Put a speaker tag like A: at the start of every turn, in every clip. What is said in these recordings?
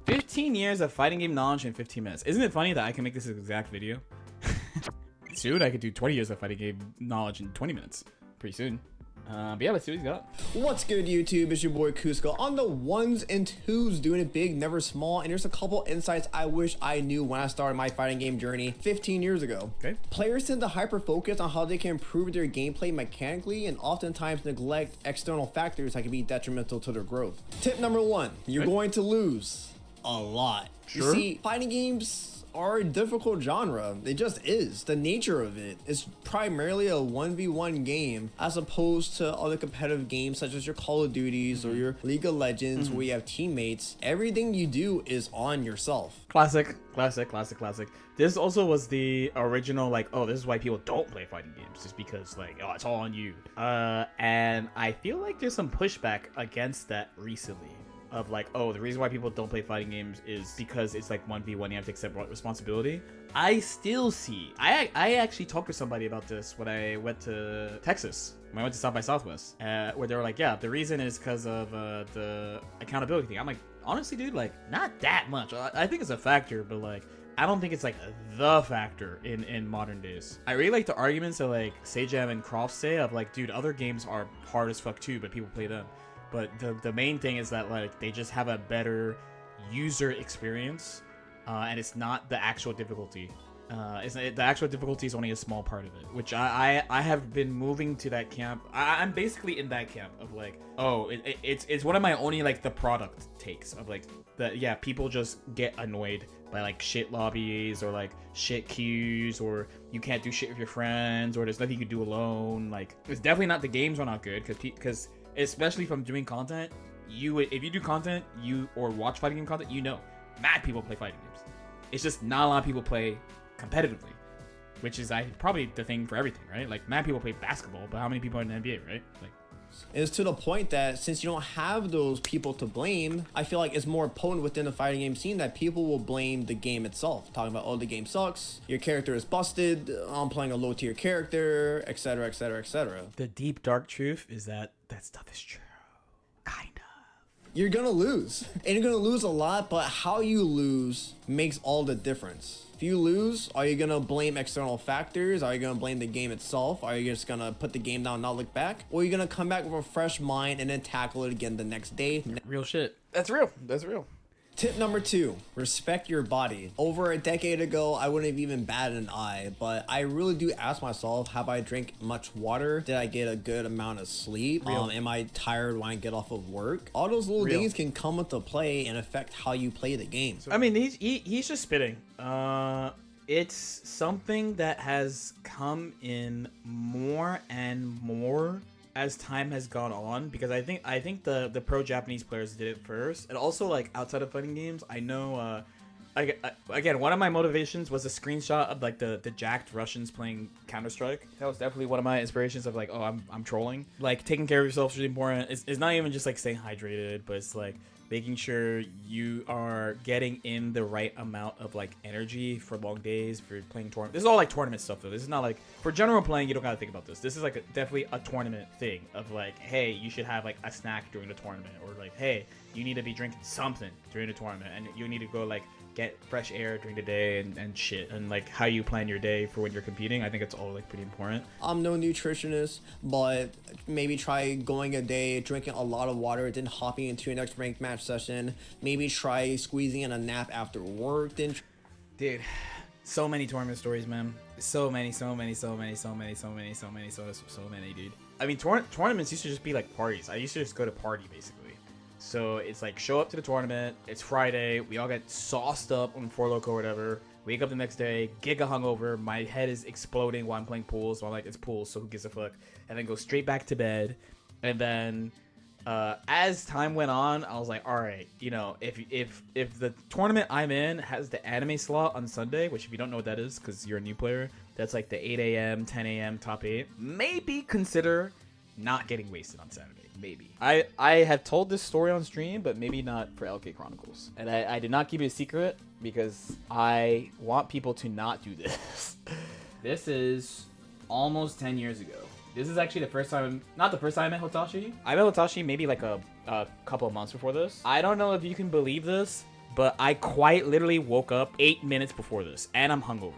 A: 15 years of fighting game knowledge in 15 minutes. Isn't it funny that I can make this exact video? Soon I could do 20 years of fighting game knowledge in 20 minutes. Pretty soon. But yeah, let's see what he's got.
B: What's good, YouTube? It's your boy Kuzco on the ones and twos, doing it big, never small. And here's a couple insights I wish I knew when I started my fighting game journey 15 years ago.
A: Okay.
B: Players tend to hyper focus on how they can improve their gameplay mechanically and oftentimes neglect external factors that can be detrimental to their growth. Tip number one, you're going to lose a lot.
A: Sure.
B: You see, fighting games are a difficult genre. It just is. The nature of it is primarily a 1v1 game as opposed to other competitive games such as your Call of Duties or your League of Legends where you have teammates. Everything you do is on yourself.
A: Classic. This also was the original, like, oh, this is why people don't play fighting games, just because, like, oh, it's all on you. And I feel like there's some pushback against that recently. Of like, oh, the reason why people don't play fighting games is because it's like 1v1, you have to accept responsibility. I still see, I actually talked to somebody about this when I went to Texas, when I went to South by Southwest, where they were like, yeah, the reason is because of the accountability thing. I'm like, honestly, dude, like, not that much. I think it's a factor, but like, I don't think it's like the factor in modern days. I really like the arguments that like Sajam and Croft say of like, dude, other games are hard as fuck too, but people play them. But the main thing is that like they just have a better user experience, and it's not the actual difficulty. The actual difficulty is only a small part of it, which I have been moving to that camp. I'm basically in that camp of like, oh, it's one of my only like the product takes of like that. Yeah, people just get annoyed by like shit lobbies or like shit queues, or you can't do shit with your friends, or there's nothing you can do alone. Like, it's definitely not the games are not good because especially from doing content, if you do content, or watch fighting game content, mad people play fighting games. It's just not a lot of people play competitively, which is probably the thing for everything, right? Like, mad people play basketball, but how many people are in the NBA, right? Like,
B: It's to the point that since you don't have those people to blame, I feel like it's more potent within the fighting game scene that people will blame the game itself. Talking about, oh, the game sucks, your character is busted, I'm playing a low tier character, etc, etc, etc.
A: the deep dark truth is that stuff is true. Kind of.
B: You're gonna lose. And you're gonna lose a lot, but how you lose makes all the difference. If you lose, are you gonna blame external factors? Are you gonna blame the game itself? Are you just gonna put the game down and not look back? Or are you gonna come back with a fresh mind and then tackle it again the next day?
A: Real shit. That's real.
B: Tip number two, respect your body. Over a decade ago, I wouldn't have even batted an eye, but I really do ask myself, have I drank much water? Did I get a good amount of sleep? Am I tired when I get off of work? All those little things can come into play and affect how you play the game.
A: I mean, he's just spitting. It's something that has come in more and more as time has gone on, because I think the pro Japanese players did it first, and also like outside of fighting games, I know again, one of my motivations was a screenshot of like the jacked Russians playing Counter-Strike. That was definitely one of my inspirations of like, oh, I'm trolling. Like, taking care of yourself is really important. It's not even just like staying hydrated, but it's like making sure you are getting in the right amount of like energy for long days, for playing tournament. This is all like tournament stuff though. This is not like for general playing, you don't gotta think about this. This is like definitely a tournament thing of like, hey, you should have like a snack during the tournament, or like, hey, you need to be drinking something during the tournament, and you need to go like get fresh air during the day and shit, and like how you plan your day for when you're competing. I think it's all like pretty important.
B: I'm no nutritionist, but maybe try going a day drinking a lot of water, then hopping into your next ranked match session. Maybe try squeezing in a nap after work. Then,
A: dude, so many tournament stories, man. So many, dude. I mean, tournaments used to just be like parties. I used to just go to party basically. So it's like, show up to the tournament, it's Friday, we all get sauced up on Four Loko or whatever, wake up the next day, giga hungover, my head is exploding while I'm playing pool, so I'm like, it's pool, so who gives a fuck, and then go straight back to bed. And then as time went on, I was like, all right, you know, if the tournament I'm in has the anime slot on Sunday, which if you don't know what that is because you're a new player, that's like the 8 a.m., 10 a.m. top 8, maybe consider not getting wasted on Saturday. Maybe. I have told this story on stream, but maybe not for LK Chronicles. And I did not keep it a secret because I want people to not do this. This is almost 10 years ago. This is actually the first time, not the first time I met Hotashi. I met Hotashi maybe like a couple of months before this. I don't know if you can believe this, but I quite literally woke up 8 minutes before this, and I'm hungover.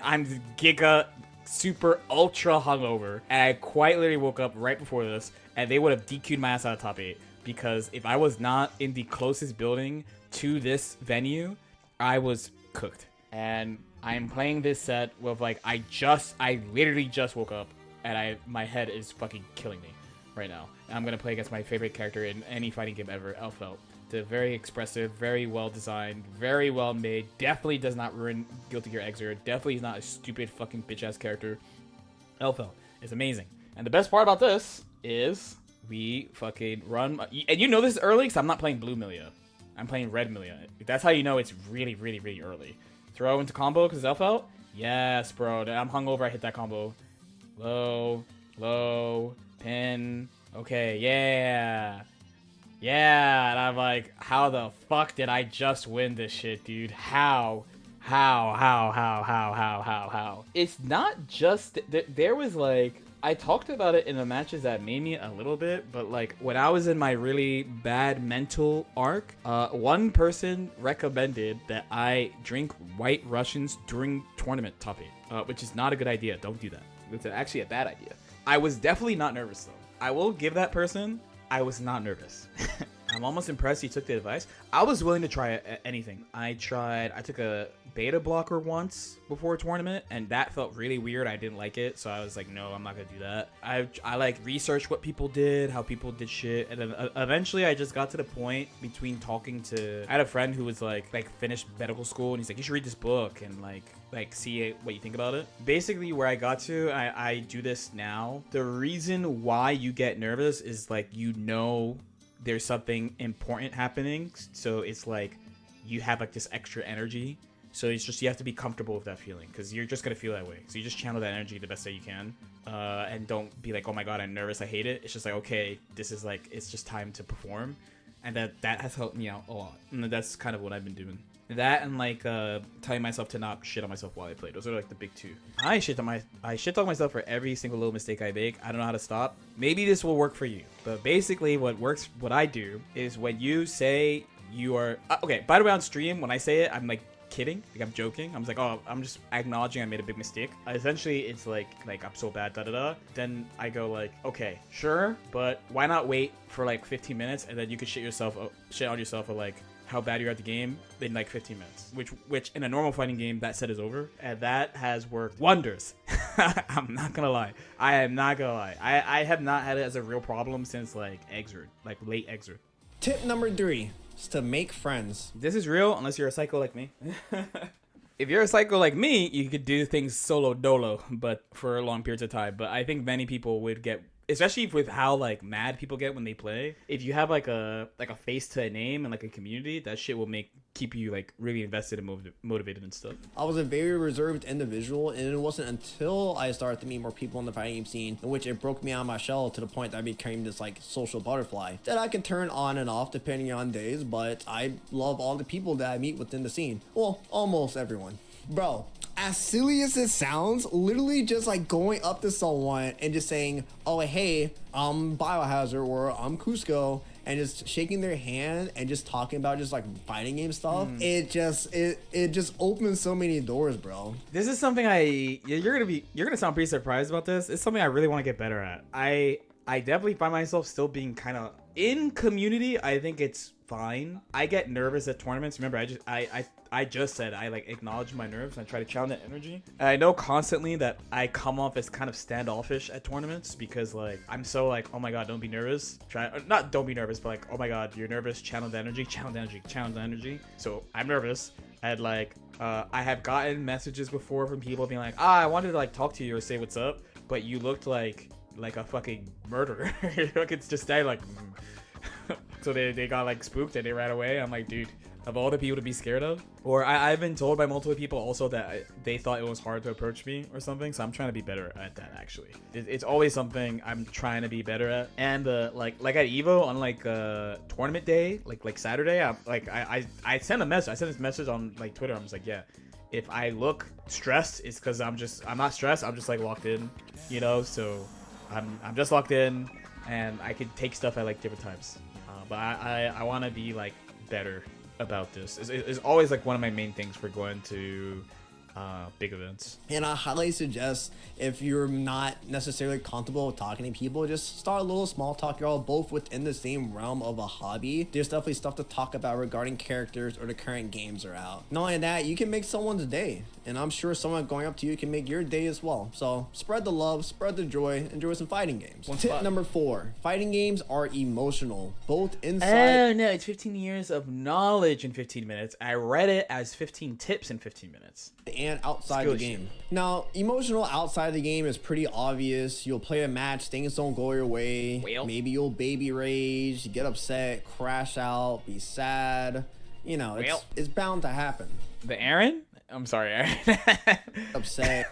A: I'm giga super ultra hungover, and I quite literally woke up right before this, and they would have DQ'd my ass out of top 8, because if I was not in the closest building to this venue, I was cooked. And I'm playing this set with like I literally just woke up, and my head is fucking killing me right now. And I'm gonna play against my favorite character in any fighting game ever, Elphelt. The very expressive, very well designed, very well made. Definitely does not ruin Guilty Gear Xrd. Definitely is not a stupid fucking bitch ass character. Elphelt is amazing. And the best part about this is we fucking run. And you know this is early because I'm not playing Blue Milia. I'm playing Red Milia. That's how you know it's really, really, really early. Throw into combo because Elphelt? Yes, bro. I'm hungover. I hit that combo. Low, pin. Okay, yeah. Yeah, and I'm like, how the fuck did I just win this shit, dude? How? It's not just, there was like, I talked about it in the matches that made me a little bit, but like when I was in my really bad mental arc, one person recommended that I drink White Russians during tournament top 8, which is not a good idea. Don't do that. It's actually a bad idea. I was definitely not nervous though. I will give that person, I was not nervous. I'm almost impressed he took the advice. I was willing to try anything. I took a beta blocker once before a tournament, and that felt really weird. I didn't like it, so I was like, no, I'm not gonna do that. I like researched what people did, how people did shit, and then eventually I just got to the point between talking to, I had a friend who was like finished medical school, and he's like, you should read this book and like see what you think about it. Basically where I got to, I do this now. The reason why you get nervous is like, you know, there's something important happening, so it's like you have like this extra energy, so it's just you have to be comfortable with that feeling because you're just gonna feel that way. So you just channel that energy the best that you can, and don't be like, oh my god, I'm nervous, I hate it. It's just like, okay, this is like, it's just time to perform, and that has helped me out a lot. And that's kind of what I've been doing. That and like telling myself to not shit on myself while I play. Those are like the big two. I shit talk myself for every single little mistake I make. I don't know how to stop. Maybe this will work for you. But basically what I do is when you say you are okay, by the way, on stream when I say it, I'm like kidding, like I'm joking. I'm just like, oh, I'm just acknowledging I made a big mistake. Essentially it's like I'm so bad, then I go like, okay, sure, but why not wait for like 15 minutes and then you could shit on yourself or like how bad you are at the game in like 15 minutes, which in a normal fighting game that set is over, and that has worked wonders. I'm not gonna lie. I am not gonna lie. I have not had it as a real problem since like Xrd, like late Xrd.
B: Tip number 3 is to make friends.
A: This is real unless you're a psycho like me. If you're a psycho like me, you could do things solo dolo, but for long periods of time. But I think many people would get, especially with how like mad people get when they play, if you have like a face to a name and like a community, that shit will keep you like really invested and motivated and stuff.
B: I was a very reserved individual, and it wasn't until I started to meet more people in the fighting game scene in which it broke me out of my shell to the point that I became this like social butterfly that I can turn on and off depending on days. But I love all the people that I meet within the scene. Well, almost everyone. Bro, as silly as it sounds, literally just like going up to someone and just saying, oh, hey, I'm Biohazard or I'm Cusco, and just shaking their hand and just talking about just like fighting game stuff. It just opens so many doors, bro.
A: This is something you're gonna sound pretty surprised about this. It's something I really want to get better at. I definitely find myself still being kind of in community. I think it's fine. I get nervous at tournaments. Remember, I just said I like acknowledge my nerves and I try to channel that energy. And I know constantly that I come off as kind of standoffish at tournaments because like I'm so like, oh my god, don't be nervous. Don't be nervous, but like, oh my god, you're nervous. Channel the energy. So I'm nervous. And like I have gotten messages before from people being like, I wanted to like talk to you or say what's up, but you looked like a fucking murderer. Like it's just that like. So they got like spooked and they ran away. I'm like, dude, of all the people to be scared of. Or I've been told by multiple people also that they thought it was hard to approach me or something. So I'm trying to be better at that actually. It's always something I'm trying to be better at. And like at Evo on like tournament day, like Saturday, I sent a message. I sent this message on like Twitter. I'm just like, yeah, if I look stressed, it's because I'm not stressed. I'm just like locked in, you know. So I'm just locked in, and I could take stuff at like different times. But I want to be like better about this. Is always like one of my main things for going to big events.
B: And I highly suggest, if you're not necessarily comfortable with talking to people, just start a little small talk. You're all both within the same realm of a hobby. There's definitely stuff to talk about regarding characters or the current games are out. Not only that, you can make someone's day, and I'm sure someone going up to you can make your day as well. So spread the love, spread the joy, enjoy some fighting games. Tip number 4, fighting games are emotional, both inside.
A: Oh no, it's 15 years of knowledge in 15 minutes. I read it as 15 tips in 15 minutes.
B: And outside the game. Now, emotional outside the game is pretty obvious. You'll play a match, things don't go your way.
A: Well.
B: Maybe you'll baby rage, get upset, crash out, be sad. You know, it's bound to happen.
A: The Aaron? I'm sorry, Aaron.
B: Upset.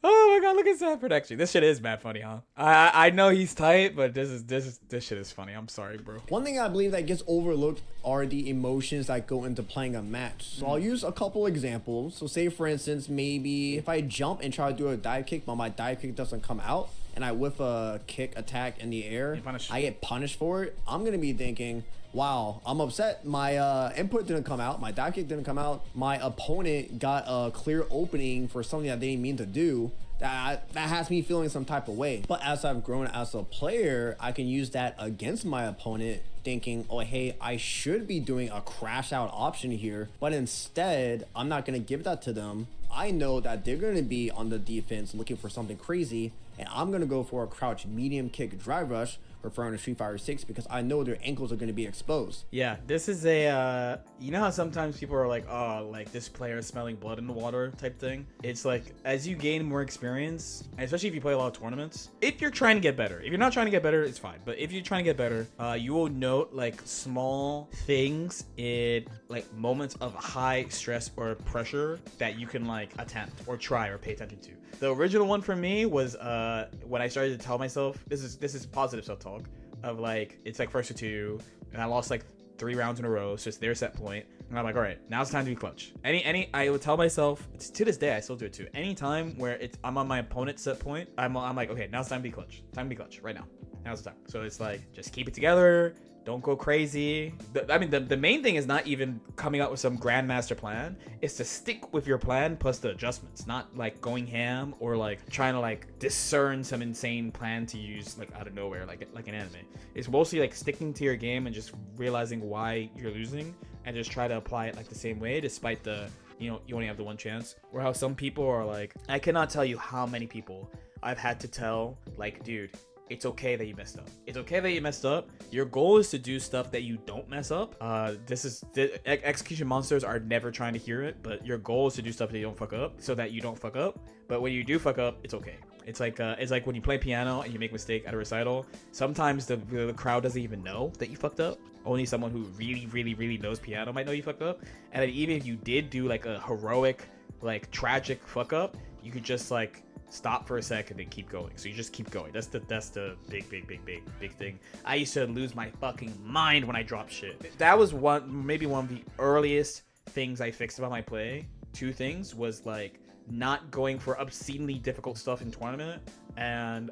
A: Oh my god, look at Sad Production. This shit is mad funny, huh? I know he's tight, but this shit is funny. I'm sorry, bro.
B: One thing I believe that gets overlooked are the emotions that go into playing a match. So I'll use a couple examples. So say for instance, maybe if I jump and try to do a dive kick, but my dive kick doesn't come out, and I whiff a kick attack in the air, I get punished for it. I'm gonna be thinking, wow, I'm upset. My input didn't come out. My dive kick didn't come out. My opponent got a clear opening for something that they didn't mean to do. That has me feeling some type of way. But as I've grown as a player, I can use that against my opponent, thinking, oh, hey, I should be doing a crash out option here. But instead, I'm not going to give that to them. I know that they're going to be on the defense looking for something crazy, and I'm going to go for a crouch medium kick drive rush, referring to Street Fighter 6, because I know their ankles are going to be exposed.
A: Yeah, this is a, you know how sometimes people are like, oh, like this player is smelling blood in the water type thing? It's like, as you gain more experience, and especially if you play a lot of tournaments, if you're trying to get better, if you're not trying to get better, it's fine. But if you're trying to get better, you will note like small things in like moments of high stress or pressure that you can like attempt or try or pay attention to. The original one for me was when I started to tell myself, this is positive self-talk, of like, it's like first to 2 and I lost like 3 rounds in a row, so it's their set point, and I'm like, all right, now it's time to be clutch. I would tell myself, to this day I still do it too, anytime where I'm on my opponent's set point, I'm like, okay, now it's time to be clutch, right now, now's the time. So it's like, just keep it together, don't go crazy. The main thing is not even coming up with some grandmaster plan. It's to stick with your plan plus the adjustments, not like going ham or like trying to like discern some insane plan to use like out of nowhere, like an anime. It's mostly like sticking to your game and just realizing why you're losing and just try to apply it like the same way, despite the, you know, you only have the one chance. Or how some people are like, I cannot tell you how many people I've had to tell, like, dude, it's okay that you messed up. It's okay that you messed up. Your goal is to do stuff that you don't mess up. Execution monsters are never trying to hear it, but your goal is to do stuff that you don't fuck up, so that you don't fuck up. But when you do fuck up, it's okay. It's like when you play piano and you make a mistake at a recital. Sometimes the crowd doesn't even know that you fucked up. Only someone who really knows piano might know you fucked up. And then even if you did do like a heroic, like tragic fuck up, you could just like stop for a second and keep going. So you just keep going. That's the big thing. I used to lose my fucking mind when I dropped shit. That was maybe one of the earliest things I fixed about my play. 2 things was like not going for obscenely difficult stuff in tournament, and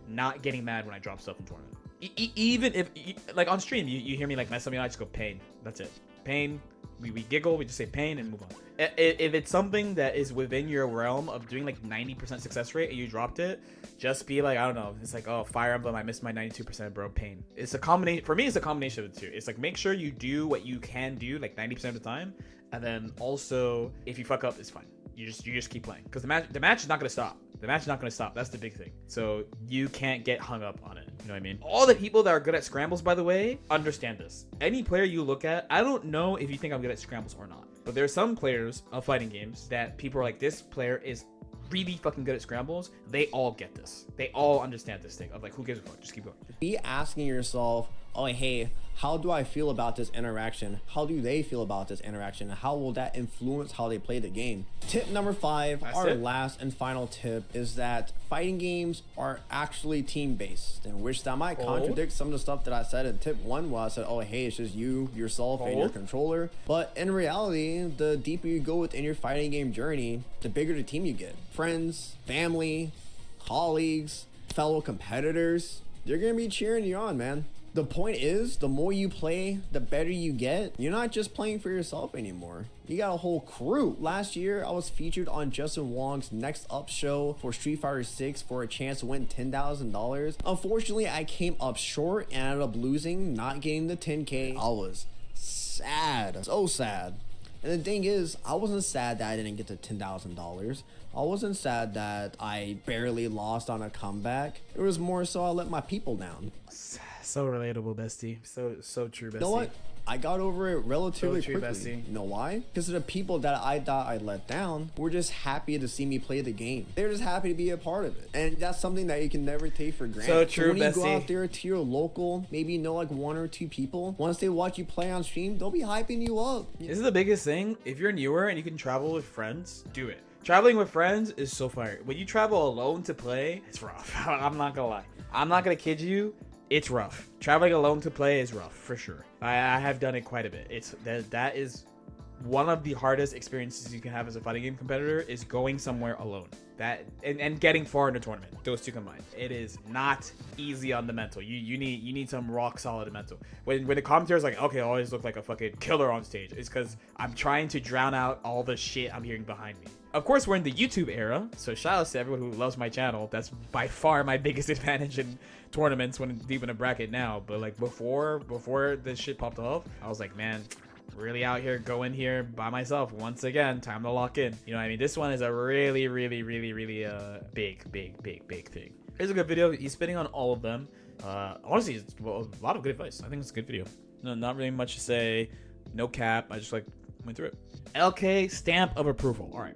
A: not getting mad when I drop stuff in tournament. Even if like on stream you hear me like mess something up, I just go pain. That's it. Pain. We giggle, we just say pain and move on. If it's something that is within your realm of doing like 90% success rate and you dropped it, just be like, I don't know, it's like, oh, Fire Emblem, I missed my 92%, bro, pain. It's a combination, for me it's a combination of the 2. It's like, make sure you do what you can do like 90% of the time, and then also if you fuck up, it's fine. You just keep playing, because the match is not gonna stop. The match is not gonna stop. That's the big thing. So you can't get hung up on it. You know what I mean? All the people that are good at scrambles, by the way, understand this. Any player you look at, I don't know if you think I'm good at scrambles or not, but there are some players of fighting games that people are like, this player is really fucking good at scrambles. They all get this. They all understand this thing of like, who gives a fuck? Just keep going.
B: Be asking yourself, oh, hey, how do I feel about this interaction? How do they feel about this interaction? How will that influence how they play the game? Tip number 5, our last and final tip, is that fighting games are actually team-based, in which that might contradict some of the stuff that I said in tip 1, where I said, oh, hey, it's just you, yourself, and your controller. But in reality, the deeper you go within your fighting game journey, the bigger the team you get. Friends, family, colleagues, fellow competitors, they're gonna be cheering you on, man. The point is, the more you play, the better you get. You're not just playing for yourself anymore. You got a whole crew. Last year, I was featured on Justin Wong's Next Up show for Street Fighter 6 for a chance to win $10,000. Unfortunately, I came up short and ended up losing, not getting the 10K. I was sad, so sad. And the thing is, I wasn't sad that I didn't get the $10,000. I wasn't sad that I barely lost on a comeback. It was more so I let my people down.
A: So relatable, bestie. So true, bestie.
B: You know what? I got over it relatively
A: So true,
B: quickly.
A: bestie.
B: You know why? Because the people that I thought I let down were just happy to see me play the game. They're just happy to be a part of it. And that's something that you can never take for granted.
A: So true,
B: when you go
A: bestie.
B: out there to your local, maybe you know like 1 or 2 people, once they watch you play on stream, they'll be hyping you up.
A: This is the biggest thing. If you're newer and you can travel with friends, do it. Traveling with friends is so fire. When you travel alone to play, it's rough. I'm not gonna lie. I'm not gonna kid you. It's rough. Traveling alone to play is rough for sure. I have done it quite a bit. That is one of the hardest experiences you can have as a fighting game competitor is going somewhere alone. That and getting far in a tournament. Those two combined. It is not easy on the mental. You need some rock solid mental. When the commentator's like, okay, I always look like a fucking killer on stage, it's because I'm trying to drown out all the shit I'm hearing behind me. Of course, we're in the YouTube era, so shout out to everyone who loves my channel. That's by far my biggest advantage in tournaments when deep in a bracket now. But like before this shit popped off, I was like, man, really out here going here by myself once again. Time to lock in. You know what I mean? This one is a really big thing. Here's a good video. He's spitting on all of them. Honestly, it's a lot of good advice. I think it's a good video. No, not really much to say. No cap. I just like went through it. LK stamp of approval. All right.